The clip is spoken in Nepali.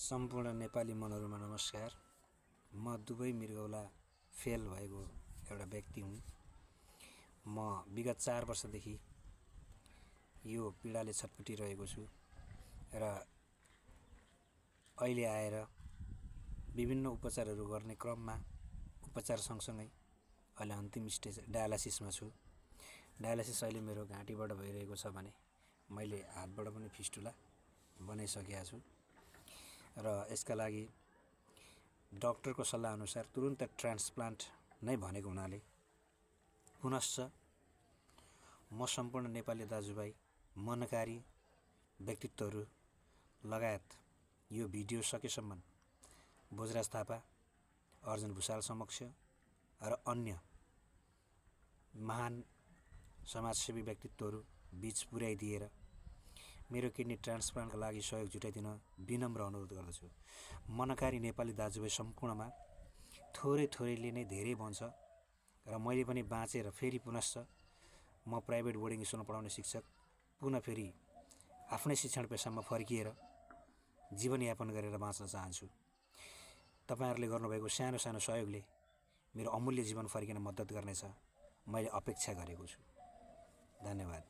सम्पूर्ण नेपाली मनहरुमा नमस्कार। म दुबई मृगौला फेल भएको एउटा व्यक्ति हुँ। म विगत 4 वर्षदेखि यो पीडाले छटपटिरहेको छु र अहिले आएर विभिन्न उपचारहरू गर्ने क्रममा उपचार सँगसँगै अहिले अन्तिम स्टेज डायलासिसमा छु। डायलासिस अहिले मेरो घाँटीबाट भइरहेको छ भने मैले हातबाट पनि फिस्टुला बनाइसकेको छु र यसका लागि डाक्टरको सल्लाह अनुसार तुरुन्त ट्रान्सप्लान्ट नै भनेको हुनाले पुनश्च म सम्पूर्ण नेपाली दाजुभाइ मनकारी व्यक्तित्वहरू लगायत यो भिडियो सकेसम्म भोजराज थापा, अर्जुन भुषाल समक्ष र अन्य महान समाजसेवी व्यक्तित्वहरू बीच पुर्याइदिएर मेरो किडनी ट्रान्सप्लान्टका लागि सहयोग जुटाइदिन विनम्र अनुरोध गर्दछु। मनकारी नेपाली दाजुभाइ सम्पूर्णमा थोरैले नै धेरै बन्छ र मैले पनि बाँचेर फेरि पुनश्च म प्राइभेट बोर्डिङ स्कुलमा पढाउने शिक्षक पुनः फेरि आफ्नै शिक्षण पेशामा फर्किएर जीवनयापन गरेर बाँच्न चाहन्छु। तपाईहरुले गर्नुभएको सानो सानो सहयोगले मेरो अमूल्य जीवन फर्किन मद्दत गर्नेछ मैले अपेक्षा गरेको छु। धन्यवाद।